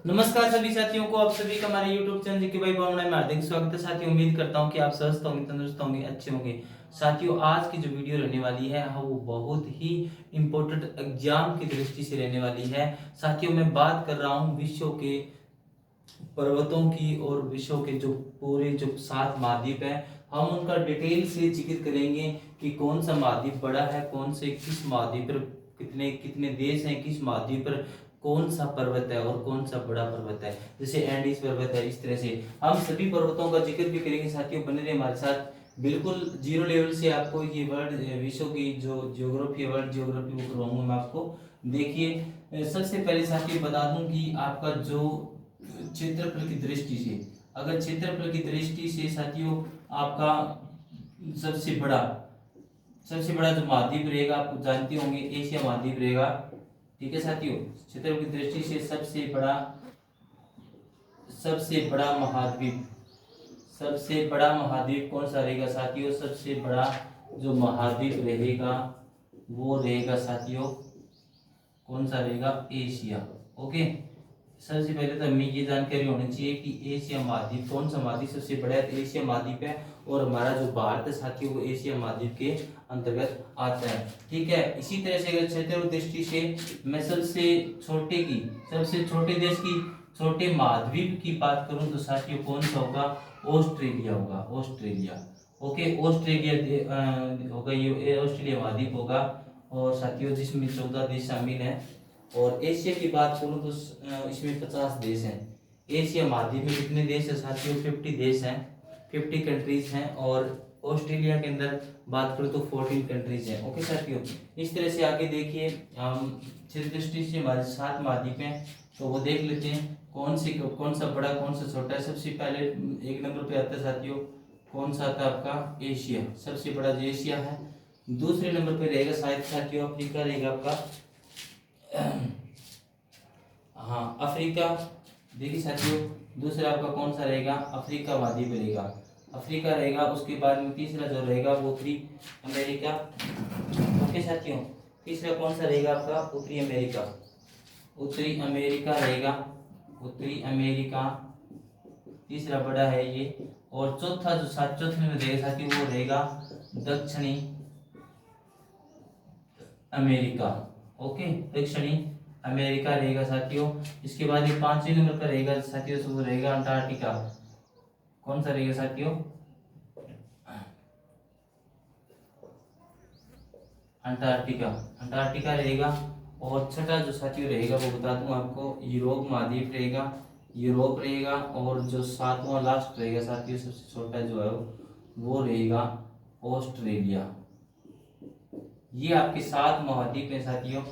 नमस्कार सभी साथियों को, आप सभी का हमारे YouTube चैनल जीके भाई बावड़ा में हार्दिक स्वागत है। साथियों, उम्मीद करता हूं कि आप स्वस्थ होंगे, तंदुरुस्त होंगे, अच्छे होंगे। साथियों, आज की जो वीडियो रहने वाली है वो बहुत ही इम्पोर्टेंट एग्जाम की दृष्टि से रहने वाली है। साथियों, मैं बात कर रहा हूं विश्व के पर्वतों की और विश्व के जो पूरे जो 7 महाद्वीप है, हम उनका डिटेल से जिक्र करेंगे कि कौन सा महाद्वीप बड़ा है, कौन से किस महाद्वीप पर कितने कितने देश हैं, किस महाद्वीप पर कौन सा पर्वत है और कौन सा बड़ा पर्वत है। जैसे एंडीज पर्वत है, इस तरह से हम सभी पर्वतों का जिक्र भी करेंगे। साथियों, बने रहे हमारे साथ। बिल्कुल जीरो लेवल से आपको ये वर्ल्ड विश्व की जो ज्योग्राफी वर्ल्ड ज्योग्राफी वो करवाऊंगा मैं आपको। देखिए, सबसे पहले साथियों बता दूं कि आपका जो क्षेत्रफल की दृष्टि से, अगर क्षेत्रफल की दृष्टि से साथियों आपका सबसे बड़ा जो महाद्वीप रहेगा, आप जानते होंगे एशिया महाद्वीप रहेगा। ठीक है साथियों, क्षेत्रफल की दृष्टि से सबसे बड़ा महाद्वीप कौन सा रहेगा साथियों? सबसे बड़ा जो महाद्वीप रहेगा वो रहेगा साथियों, कौन सा रहेगा? एशिया। ओके, सबसे पहले तो हमें ये जानकारी होनी चाहिए कि एशिया महाद्वीप कौन सा महाद्वीप सबसे बड़ा है। तो एशिया महाद्वीप है और हमारा जो भारत है साथियों वो एशिया महाद्वीप के अंतर्गत आता है। ठीक है, इसी तरह से अगर क्षेत्र दृष्टि से मैं सबसे छोटे देश की, छोटे महाद्वीप की बात करूं तो साथियों कौन सा होगा? ऑस्ट्रेलिया होगा। ऑस्ट्रेलिया। ओके, होगा, ये ऑस्ट्रेलिया महाद्वीप होगा। और साथियों जिसमें 14 देश शामिल हैं। और एशिया की बात करूं तो इसमें 50 देश हैं। एशिया महाद्वीप में कितने देश है साथियों? 50 देश हैं, 50 कंट्रीज हैं। और ऑस्ट्रेलिया के अंदर बात करूं तो 14 कंट्रीज हैं। ओके साथियों, इस तरह से आगे देखिए, क्षेत्र दृष्टि से हमारे 7 महाद्वीप हैं, तो वो देख लेते हैं कौन सा बड़ा कौन सा छोटा है। सबसे पहले 1 नंबर पे आता है साथियों, कौन सा आता है आपका? एशिया। सबसे बड़ा जो एशिया है। दूसरे नंबर पे रहेगा शायद साथियों अफ्रीका रहेगा आपका। हाँ, अफ्रीका। देखिए साथियों, दूसरा आपका कौन सा रहेगा? अफ्रीका महाद्वीप रहेगा, अफ्रीका रहेगा। उसके बाद में तीसरा जो रहेगा वो उत्तरी अमेरिका। ओके साथियों, तीसरा कौन सा रहेगा आपका? उत्तरी अमेरिका। उत्तरी अमेरिका रहेगा, उत्तरी अमेरिका तीसरा बड़ा है ये। और चौथा जो चौथे में रहेगा साथियों वो रहेगा दक्षिणी अमेरिका। ओके, दक्षिणी अमेरिका रहेगा साथियों। इसके बाद ये 5वें नंबर पर रहेगा साथियों, वो रहेगा अंटार्कटिका। कौन सा रहेगा साथियों? अंटार्कटिका। अंटार्कटिका रहेगा। और छठा जो साथियों रहेगा वो बता दूं आपको, यूरोप महाद्वीप रहेगा, यूरोप रहेगा। और जो 7वां लास्ट रहेगा साथियों, सबसे छोटा जो है वो रहेगा ऑस्ट्रेलिया। ये आपके 7 महाद्वीप हैं साथियों,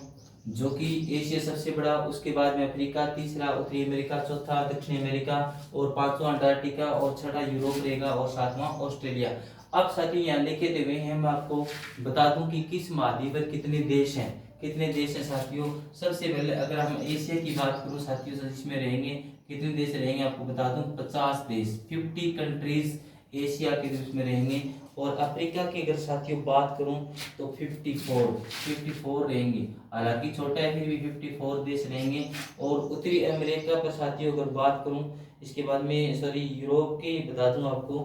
जो कि एशिया सबसे बड़ा, उसके बाद में अफ्रीका, तीसरा उत्तरी अमेरिका, चौथा दक्षिणी अमेरिका, और 5वां अंटार्कटिका, और छठा यूरोप रहेगा, और 7वां ऑस्ट्रेलिया। अब साथियों यहाँ लिखे हुए हैं, मैं आपको बता दूं कि किस महाद्वीप पर कितने देश हैं। कितने देश हैं साथियों? सबसे पहले अगर हम एशिया की बात करूं साथियों, तो इसमें रहेंगे कितने देश रहेंगे आपको बता दूं, 50 देश, 50 कंट्रीज एशिया के देश में रहेंगे। और अफ्रीका की अगर साथियों बात करूं तो 54 रहेंगे। हालांकि छोटा है फिर भी 54 देश रहेंगे। और उत्तरी अमेरिका पर साथियों अगर बात करूं, इसके बाद में यूरोप के बता दूं आपको।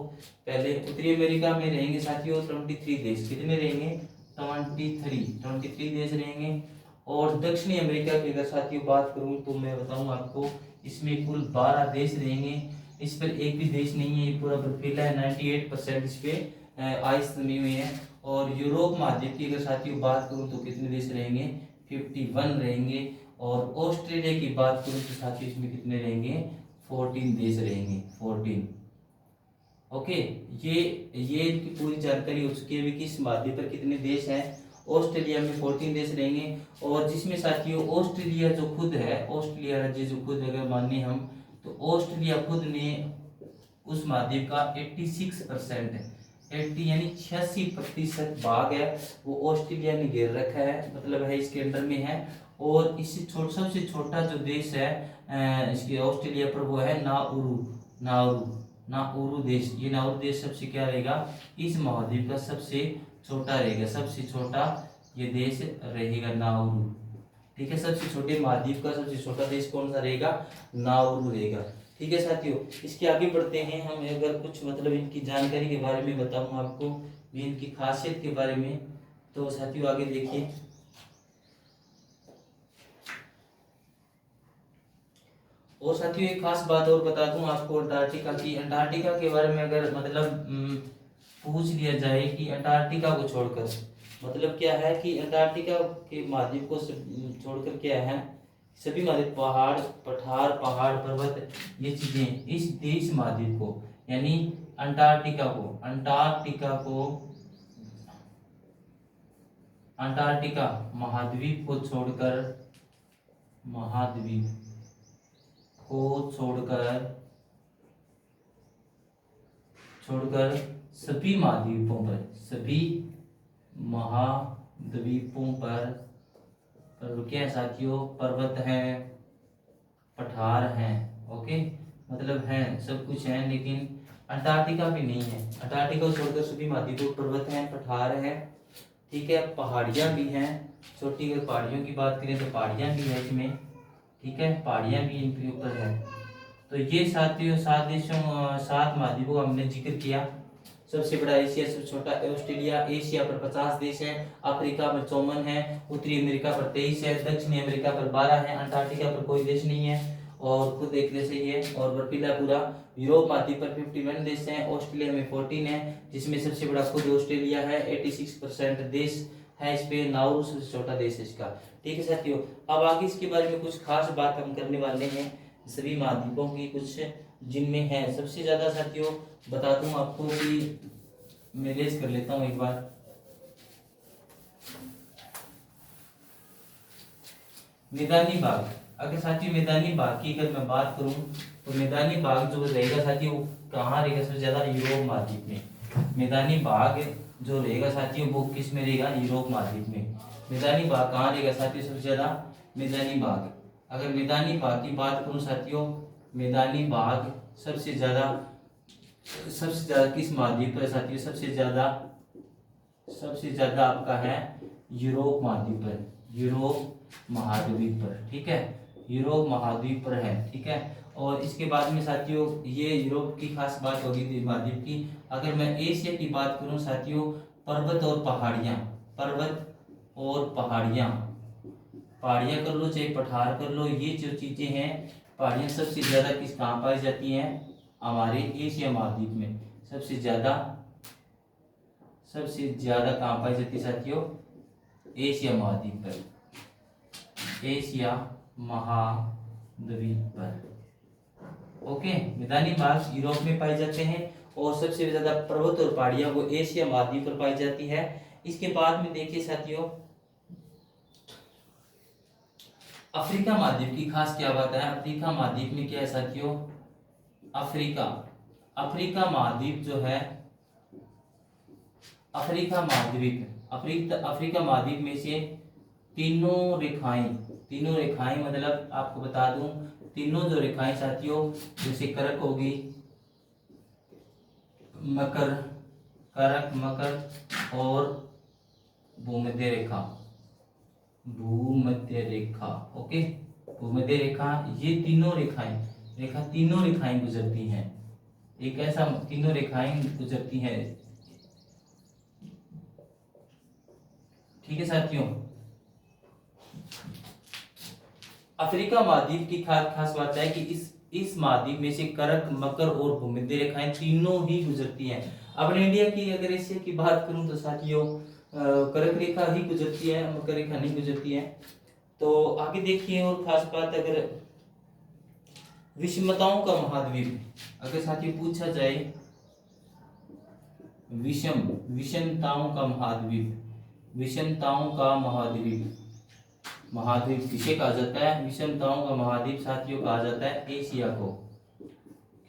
पहले उत्तरी अमेरिका में रहेंगे साथियों 23 देश। कितने रहेंगे? 23 देश रहेंगे। और दक्षिणी अमेरिका की अगर साथियों बात करूं तो मैं बताऊं आपको, इसमें कुल 12 देश रहेंगे। इस पर एक भी देश नहीं है, ये पूरा बर्फीला है, 98% इस पे आइस जमी हुई है। और यूरोप महाद्वीप की अगर साथियों बात करूं तो कितने देश रहेंगे? 51 रहेंगे। और ऑस्ट्रेलिया की बात करूं तो साथियों इसमें कितने रहेंगे? 14 देश रहेंगे, 14। ओके, ये इनकी पूरी जानकारी हो चुकी है अभी किस महाद्वीप पर कितने देश हैं। ऑस्ट्रेलिया में 14 देश रहेंगे। और जिसमें साथियों ऑस्ट्रेलिया जो खुद है, ऑस्ट्रेलिया राज्य जो खुद अगर माने हम, तो ऑस्ट्रेलिया खुद ने उस महाद्वीप का 86% है, 80 यानी 86% भाग है वो ऑस्ट्रेलिया ने घेर रखा है, मतलब है इसके अंडर में है। और इससे सबसे छोटा जो देश है इसके ऑस्ट्रेलिया पर वो है नाउरू। नाउरू नाउरू देश। ये नाउरू देश सबसे क्या रहेगा? इस महाद्वीप का सबसे छोटा रहेगा, सबसे छोटा ये देश रहेगा नाउरू। ठीक है। सबसे छोटे महाद्वीप का सबसे छोटा देश कौन सा रहेगा? नाउरू रहेगा। ठीक है साथियों, इसके आगे बढ़ते हैं हम। अगर कुछ मतलब इनकी जानकारी के बारे में बताऊं आपको, इनकी खासियत के बारे में, तो साथियों आगे देखिए। और साथियों एक खास बात और बता दूं आपको अंटार्कटिका की। अंटार्कटिका के बारे में अगर मतलब पूछ लिया जाए कि अंटार्कटिका को छोड़कर मतलब क्या है, कि अंटार्कटिका के महाद्वीप को छोड़कर क्या है, सभी महाद्वीप पहाड़ पहाड़ पर्वत ये चीजें इस महाद्वीप को यानी अंटार्कटिका महाद्वीप को छोड़कर सभी महाद्वीपों पर क्या है साथियों, पर्वत हैं, पठार हैं। ओके, मतलब हैं, सब कुछ है, लेकिन अंटार्कटिका भी नहीं है। अंटार्कटिका को छोड़कर सभी महाद्वीपों पर पर्वत हैं, पठार हैं। ठीक है, पहाड़ियाँ भी हैं। छोटी अगर पहाड़ियों की बात करें तो पहाड़ियाँ भी है इसमें। ठीक है, पहाड़ियाँ भी इनके ऊपर है। तो ये साथियों 7 महाद्वीपों का हमने जिक्र किया। सबसे बड़ा एशिया, सबसे छोटा ऑस्ट्रेलिया। एशिया पर 50 देश हैं, अफ्रीका पर 54 है, उत्तरी अमेरिका पर 23 है, दक्षिणी अमेरिका पर 12 है, अंटार्कटिका पर कोई देश नहीं है और खुद एक देश ही है और बर्फीला पूरा। यूरोप महाद्वीप पर 51 देश हैं, ऑस्ट्रेलिया में 14 है, जिसमें सबसे बड़ा खुद ऑस्ट्रेलिया है। 86% देश है इस पे। नाउरू सबसे छोटा देश है इसका। ठीक है साथियों, अब आगे इसके बारे में कुछ खास बात हम करने वाले हैं सभी महाद्वीपों की, कुछ जिनमें है सबसे ज्यादा साथियों बता दूं आपको कि मैं रेस कर लेता हूं एक बार। मैदानी भाग, अगर साथियों मैदानी भाग की अगर मैं बात करूं तो मैदानी भाग जो रहेगा साथियों वो कहाँ रहेगा? सबसे ज्यादा यूरोप महाद्वीप में। मैदानी भाग जो रहेगा साथियों वो किस में रहेगा? यूरोप महाद्वीप में। मैदानी भाग कहाँ रहेगा साथियों? सबसे ज्यादा मैदानी भाग, अगर मैदानी भाग की बात करूं साथियों, मैदानी भाग सबसे ज्यादा किस महाद्वीप पर साथियों? सबसे ज्यादा आपका है यूरोप महाद्वीप पर। यूरोप महाद्वीप पर, ठीक है, यूरोप महाद्वीप पर है। ठीक है, और इसके बाद में साथियों ये यूरोप की खास बात होगी थी महाद्वीप की। अगर मैं एशिया की बात करूं साथियों, पर्वत और पहाड़ियां कर लो चाहे पठार कर लो, ये जो चीजें हैं पहाड़ियां सबसे ज्यादा किस कहाँ पाई जाती हैं? हमारे एशिया महाद्वीप में। सबसे ज्यादा कहाँ पाई जाती है साथियों? एशिया महाद्वीप पर। एशिया महाद्वीप पर। ओके, मैदानी भाग यूरोप में पाए जाते हैं और सबसे ज्यादा पर्वत और पहाड़ियां वो एशिया महाद्वीप पर पाई जाती है। इसके बाद में देखिए साथियों अफ्रीका महाद्वीप की खास क्या बात है? अफ्रीका महाद्वीप में क्या है साथियों? अफ्रीका महाद्वीप जो है, अफ्रीका महाद्वीप में से तीनों रेखाएं मतलब आपको बता दूं, तीनों जो रेखाएं साथियों, जैसे करक होगी, मकर और भूमध्य रेखा। ओके, भूमध्य रेखा, ये तीनों रेखाएं गुजरती हैं। एक ऐसा तीनों रेखाएं गुजरती हैं। ठीक है साथियों, अफ्रीका महाद्वीप की खास बात है कि इस महाद्वीप में से करक, मकर और भूमध्य रेखाएं तीनों ही गुजरती हैं। अपने इंडिया की अगर एशिया की बात करूं तो साथियों करक रेखा ही गुजरती है, मकर रेखा नहीं गुजरती है। तो आगे देखिए और खास बात, अगर विषमताओं का महाद्वीप अगर साथियों पूछा जाए, विषमताओं का महाद्वीप किसे कहा जाता है? विषमताओं का महाद्वीप साथियों कहा जाता है एशिया को,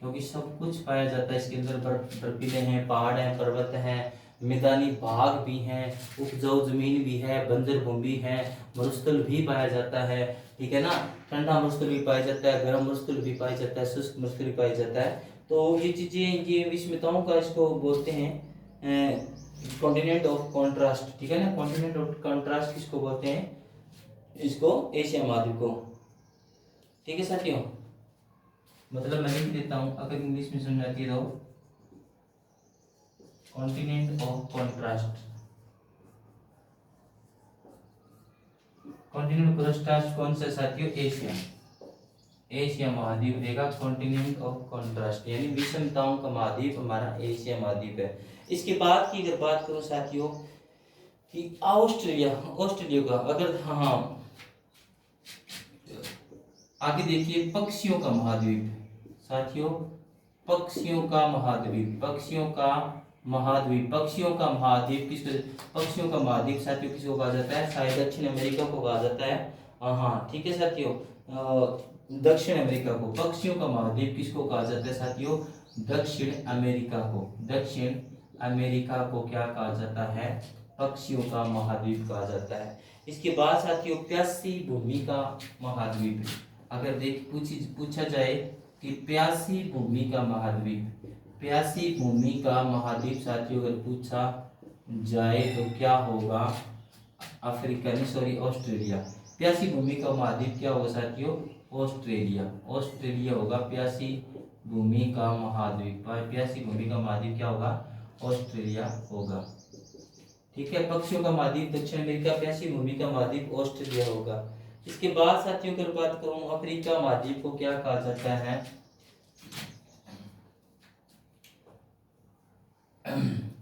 क्योंकि सब कुछ पाया जाता है इसके अंदर। बर्फीले हैं, पहाड़ हैं, पर्वत हैं, मैदानी भाग भी हैं, उपजाऊ जमीन भी है, बंजर भूमि है, मरुस्थल भी पाया जाता है। ठीक है ना, ठंडा मरुस्थल भी पाया जाता है, गर्म मरुस्थल भी पाया जाता है, शुष्क मरुस्थल भी पाया जाता है। तो ये चीजें, ये विषमताओं का इसको बोलते हैं कॉन्टिनेंट ऑफ कॉन्ट्रास्ट। ठीक है ना, कॉन्टिनेंट ऑफ कॉन्ट्रास्ट किसको बोलते हैं? इसको एशिया महाद्वीप को। ठीक है साथियों, मतलब मैं लिख देता हूं, अगर इंग्लिश में समझ आती है तो continent of contrast. Continent contrast कौन सा साथियों? एशिया। एशिया महाद्वीप रहेगा कॉन्टिनेंट ऑफ कॉन्ट्रास्ट, यानी विषमताओं का महाद्वीप हमारा एशिया महाद्वीप है। इसके बाद की अगर बात करूं साथियों कि ऑस्ट्रेलिया, ऑस्ट्रेलिया का अगर हाँ आगे देखिए, पक्षियों का महाद्वीप साथियों, पक्षियों का महाद्वीप, पक्षियों का महाद्वीप, पक्षियों का महाद्वीप किसको, पक्षियों का महाद्वीप साथियों किसको कहा जाता है? शायद दक्षिण अमेरिका को कहा जाता है। हाँ ठीक है साथियों, दक्षिण अमेरिका को। पक्षियों का महाद्वीप किसको कहा जाता है साथियों? दक्षिण अमेरिका को। दक्षिण अमेरिका को क्या कहा जाता है? पक्षियों का महाद्वीप कहा जाता है। इसके बाद साथियों प्यासी भूमि का महाद्वीप, अगर पूछा जाए कि प्यासी भूमि का महाद्वीप, प्यासी भूमि का महाद्वीप साथियों अगर पूछा जाए तो क्या होगा? अफ्रीका नहीं, सॉरी, ऑस्ट्रेलिया। प्यासी भूमि का महाद्वीप क्या होगा साथियों? ऑस्ट्रेलिया। ऑस्ट्रेलिया होगा प्यासी भूमि का महाद्वीप। प्यासी भूमि का महाद्वीप क्या होगा? ऑस्ट्रेलिया होगा। ठीक है, पक्षियों का महाद्वीप दक्षिण अमेरिका, प्यासी भूमि का महाद्वीप ऑस्ट्रेलिया होगा। इसके बाद साथियों अगर बात करूं अफ्रीका महाद्वीप को क्या कहा जाता है?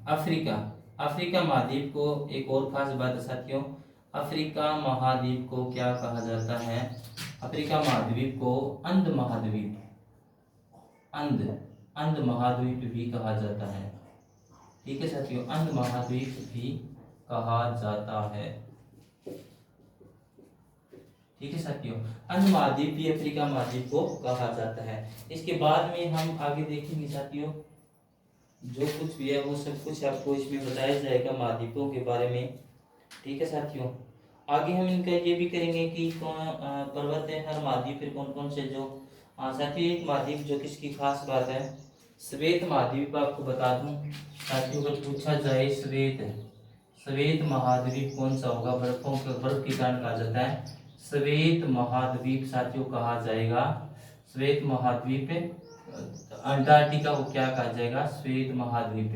अफ्रीका, अफ्रीका महाद्वीप को एक और खास बात है साथियों, अफ्रीका महाद्वीप को क्या कहा जाता है? अफ्रीका महाद्वीप को अंध महाद्वीप, अंध महाद्वीप भी कहा जाता है। ठीक है साथियों, अंध महाद्वीप भी कहा जाता है। ठीक है साथियों, अंध महाद्वीप भी अफ्रीका महाद्वीप को कहा जाता है। इसके बाद में हम आगे देखेंगे साथियों, जो कुछ भी है वो सब कुछ आपको इसमें बताया जाएगा महाद्वीपों के बारे में। ठीक है साथियों, आगे हम इनका ये भी करेंगे कि कौन पर्वत है हर महाद्वीप पे कौन कौन से जो साथियों एक महाद्वीप जो किसकी खास बात है, श्वेत महाद्वीप आपको बता दूं साथियों, अगर पूछा जाए श्वेत महाद्वीप कौन सा होगा? बर्फ के कारण कहा जाता है श्वेत महाद्वीप साथियों कहा जाएगा। श्वेत महाद्वीप अंटार्कटिका को क्या कहा जाएगा? श्वेत महाद्वीप।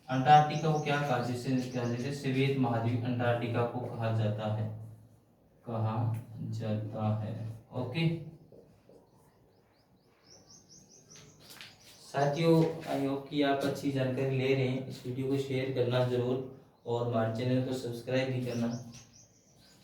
अंटार्कटिका को क्या कहा जैसे श्वेत महाद्वीप अंटार्कटिका को कहा जाता है, कहा जाता है। ओके साथियों, आई होप कि आप अच्छी जानकारी ले रहे हैं। इस वीडियो को शेयर करना जरूर और हमारे चैनल को सब्सक्राइब भी करना।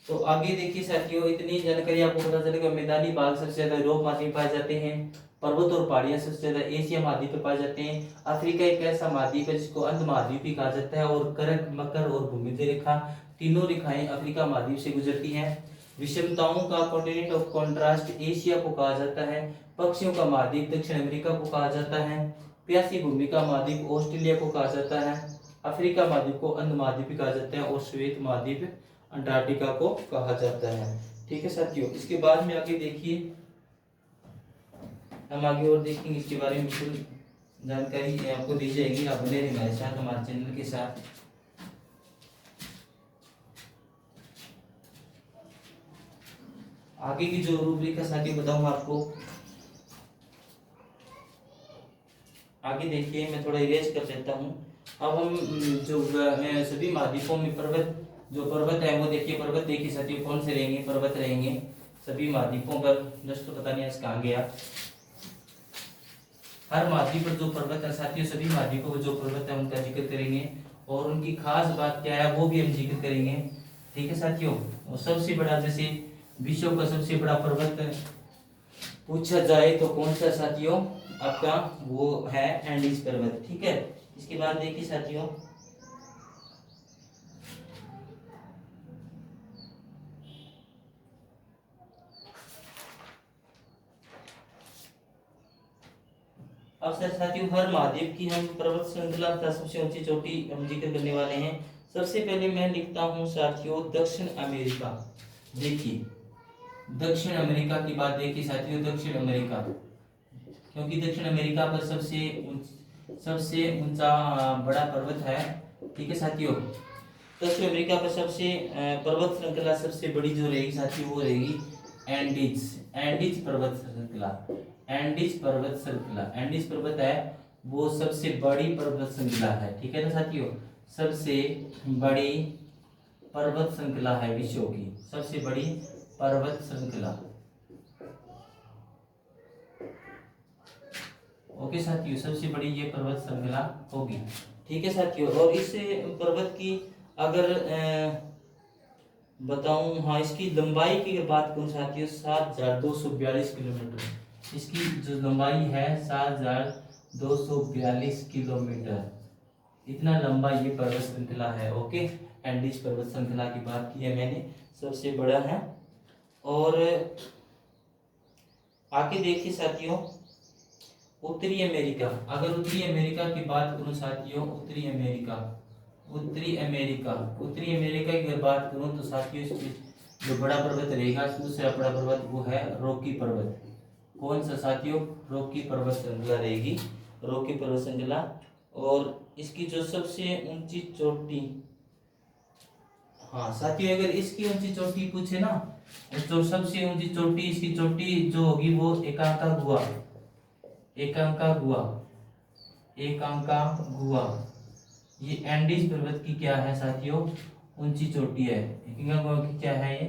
तो आगे देखिए साथियों, इतनी जानकारी आपको पता चलेगा। मैदानी भाग सबसे ज्यादा यूरोप महाद्वीप पाए जाते हैं, पर्वत और पहाड़ियां सबसे ज्यादा एशिया महाद्वीप पे पाए जाते हैं। अफ्रीका एक ऐसा महाद्वीप है जिसको अंध महाद्वीप भी कहा जाता है, और करक, मकर और भूमध्य रेखा तीनों रेखाएं अफ्रीका महाद्वीप से गुजरती हैं। विषमताओं का कॉन्टिनेंट ऑफ कॉन्ट्रास्ट एशिया को कहा जाता है। पक्षियों का महाद्वीप दक्षिण अमेरिका को कहा जाता है। प्यासी भूमि का महाद्वीप ऑस्ट्रेलिया को कहा जाता है। अफ्रीका महाद्वीप को अंध महाद्वीप भी कहा जाता है, और श्वेत महाद्वीप अंटार्कटिका को कहा जाता है। ठीक है साथियों, इसके बाद में आगे देखिए, हम आगे और देखेंगे इसके बारे में कुछ जानकारी आपको दी जाएगी। आप बने रहिए हमारे साथ, हमारे चैनल के साथ। आगे की जो रूपरेखा साथियों बताऊंगा आपको। आगे देखिए, मैं थोड़ा इरेज कर देता हूँ। अब हम जो सभी महाद्वीपों में पर्वत है वो देखिए, पर्वत देखिए साथियों कौन से रहेंगे? पर्वत रहेंगे सभी महाद्वीपों पर। जस्ट पता नहीं आज कहाँ गया। हर महाद्वीप पर जो पर्वत है साथियों, सभी महाद्वीपों पर जो पर्वत है उनका जिक्र करेंगे, और उनकी खास बात क्या है वो भी हम जिक्र करेंगे। ठीक है साथियों, और सबसे बड़ा जैसे विश्व का सबसे बड़ा पर्वत पूछा जाए तो कौन सा साथियों? आपका वो है एंडीज पर्वत। ठीक है, इसके बाद देखिए साथियों, अब साथियों हर महाद्वीप की हम पर्वत श्रृंखला का सबसे ऊंची चोटी हम जिक्र करने वाले हैं। सबसे पहले मैं लिखता हूं साथियों दक्षिण अमेरिका। देखिए दक्षिण अमेरिका की बात देखिए साथियों, दक्षिण अमेरिका, क्योंकि दक्षिण अमेरिका पर सबसे ऊंचा बड़ा पर्वत है। ठीक है साथियों, दक्षिण अमेरिका पर सबसे पर्वत श्रृंखला सबसे बड़ी जो रहेगी साथियों वो रहेगी एंडीज। एंडीज पर्वत श्रृंखला, एंडीज पर्वत श्रृंखला, एंडीज पर्वत है वो सबसे बड़ी पर्वत श्रृंखला है। ठीक है ना साथियों, सबसे बड़ी पर्वत श्रृंखला है विश्व की, सबसे बड़ी पर्वत श्रृंखला। ओके साथियों, सबसे बड़ी ये पर्वत श्रृंखला होगी। ठीक है साथियों, और इस पर्वत की अगर बताऊं, हाँ इसकी लंबाई की अगर बात करूं साथियों 7242 किलोमीटर, इसकी जो लंबाई है 7242 किलोमीटर, इतना लंबा ये पर्वत श्रृंखला है। ओके, एंडीज पर्वत श्रृंखला की बात की है मैंने, सबसे बड़ा है। और आगे देखिए साथियों, उत्तरी अमेरिका, अगर उत्तरी अमेरिका की बात करूं साथियों, उत्तरी अमेरिका, उत्तरी अमेरिका, उत्तरी अमेरिका की अगर बात करूं तो साथियों इसकी जो बड़ा पर्वत रहेगा, दूसरा बड़ा पर्वत वो है रॉकी पर्वत। कौन सा साथियों? रॉकी पर्वत श्रृंखला रहेगी, रॉकी पर्वत श्रृंखला। और इसकी जो सबसे ऊंची चोटी, हाँ साथियों अगर इसकी ऊंची चोटी पूछे ना, तो सबसे ऊंची चोटी, इसकी चोटी जो होगी वो एकांकागुआ, एकांकागुआ, एकांकागुआ, ये एंडीज पर्वत की क्या है साथियों? ऊंची चोटी है। एकांकागुआ की क्या है? ये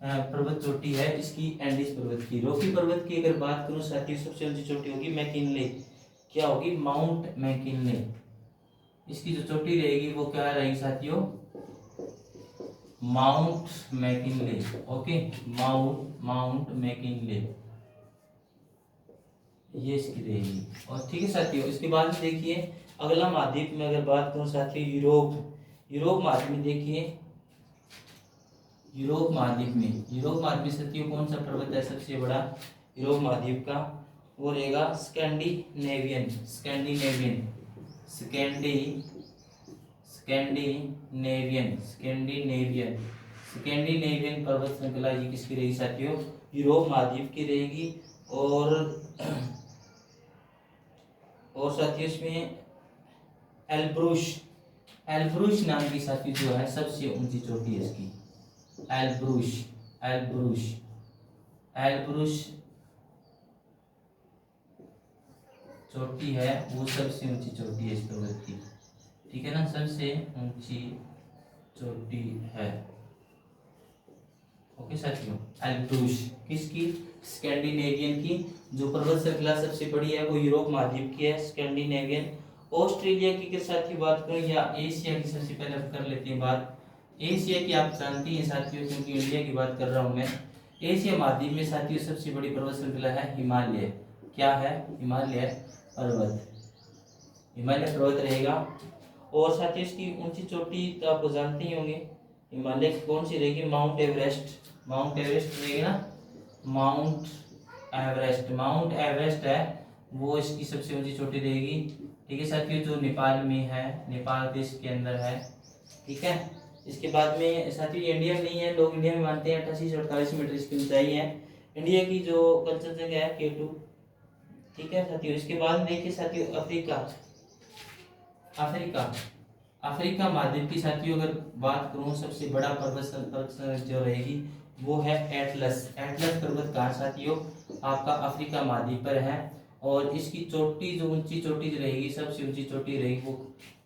पर्वत चोटी है इसकी, एंडीज पर्वत की। रॉकी पर्वत की अगर बात करूं साथियों, सबसे ऊंची चोटी होगी मैकिनले, क्या होगी? Mount McKinley. इसकी जो चोटी रहेगी वो क्या रहेगी साथियों? Mount McKinley. Okay, mount McKinley, ये इसकी रहेगी। और ठीक है साथियों, इसके बाद देखिए अगला महाद्वीप में अगर बात करूं साथियों, यूरोप, यूरोप महाद्वीप में देखिए, यूरोप महाद्वीप में, यूरोप महाद्वीप में साथियों कौन सा पर्वत है सबसे बड़ा यूरोप महाद्वीप का? वो रहेगा Scandinavian, Scandinavian, Scandinavian, Scandinavian, Scandinavian पर्वत श्रृंखला ये किसकी रहेगी साथियों? यूरोप महाद्वीप की रहेगी। और साथियों इसमें एल्ब्रूश, एल्ब्रूश नाम की साथियों जो है सबसे ऊंची चोटी है इसकी, एल्ब्रूश, एल्ब्रूश, एल्ब्रूश चोटी है वो सबसे ऊंची चोटी है इस पर्वत की। ठीक है ना, सबसे ऊंची चोटी है। ओके साथियों, एल्ब्रूश किसकी? स्कैंडिनेवियन की। जो पर्वत श्रृंखला सबसे बड़ी है वो यूरोप महाद्वीप की है, स्कैंडिनेवियन। ऑस्ट्रेलिया की अगर साथियों बात करूं या एशिया की, सबसे पहले कर लेते हैं बात एशिया की। आप जानती हैं साथियों, क्योंकि इंडिया की बात कर रहा हूं मैं। एशिया महाद्वीप में साथियों सबसे बड़ी पर्वत श्रृंखला है हिमालय। क्या है? हिमालय पर्वत, हिमालय पर्वत रहेगा। और साथियों इसकी ऊंची चोटी तो आपको जानते ही होंगे, हिमालय की कौन सी रहेगी? माउंट एवरेस्ट, माउंट एवरेस्ट रहेगी ना, माउंट एवरेस्ट, माउंट एवरेस्ट है वो इसकी सबसे ऊंची चोटी रहेगी। ठीक है साथियों, जो नेपाल में है, नेपाल देश के अंदर है। ठीक है, इसके बाद में साथियों इंडिया में नहीं है, लोग इंडिया में मानते हैं 8848 मीटर इसकी ऊंचाई है। इंडिया की जो कंचनजंगा है K2। ठीक है साथियों, इसके बाद देखिए साथियों अफ्रीका, अफ्रीका, अफ्रीका महाद्वीप की साथियों अगर बात करूं सबसे बड़ा पर्वत जो रहेगी वो है एटलस, एटलस पर्वत कहाँ साथियों? आपका अफ्रीका महाद्वीप पर है। और इसकी चोटी जो ऊंची चोटी रहेगी, सबसे ऊंची चोटी रहेगी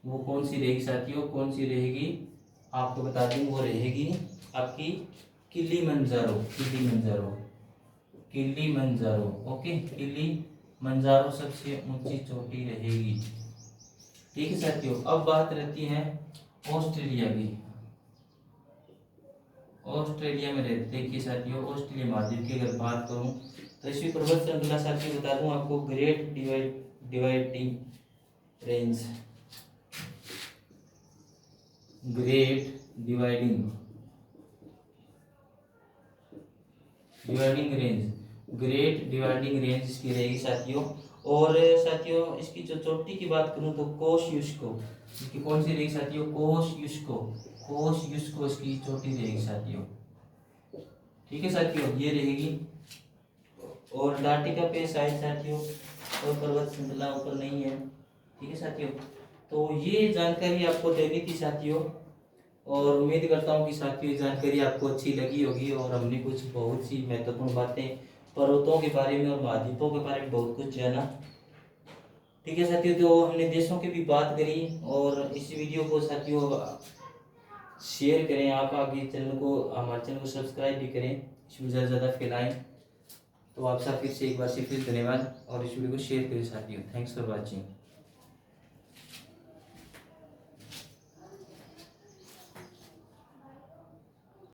वो कौन सी रहेगी साथियों? कौन सी रहेगी आपको बता दूं, वो रहेगी आपकी Kilimanjaro, Kilimanjaro, Kilimanjaro. Okay, Kilimanjaro सबसे ऊंची चोटी रहेगी। ठीक है साथियों, अब बात रहती है ऑस्ट्रेलिया की। ऑस्ट्रेलिया में रहते, देखिए साथियों ऑस्ट्रेलिया महाद्वीप की अगर बात करूं तो इसकी पर्वत श्रृंखला साथियों बता दूं आपको, great dividing range, great dividing range, great dividing range इसकी रहेगी साथियों। और साथियों इसकी जो चोटी की बात करूं तो कोशयुस्को, इसकी कौन सी रहेगी साथियों? कोशयुस्को, कोशयुस्को इसकी चोटी रहेगी साथियों। ठीक है साथियों, ये रहेगी। और अंटार्कटिका पे शायद साथियों और पर्वत श्रृंखला ऊपर नहीं है। ठीक है साथियों, तो ये जानकारी आपको देनी थी साथियों और उम्मीद करता हूँ कि साथियों ये जानकारी आपको अच्छी लगी होगी और हमने कुछ बहुत सी महत्वपूर्ण बातें पर्वतों के बारे में और महाद्वीपों के बारे में बहुत कुछ जाना। ठीक है साथियों, तो हमने देशों की भी बात करी और इस वीडियो को साथियों शेयर करें, आप आगे चैनल को, हमारे चैनल को सब्सक्राइब भी करें, इसमें ज़्यादा से ज़्यादा फैलाएं। तो आपका फिर से एक बार से फिर धन्यवाद और इस वीडियो को शेयर करें साथियों। Thanks for watching.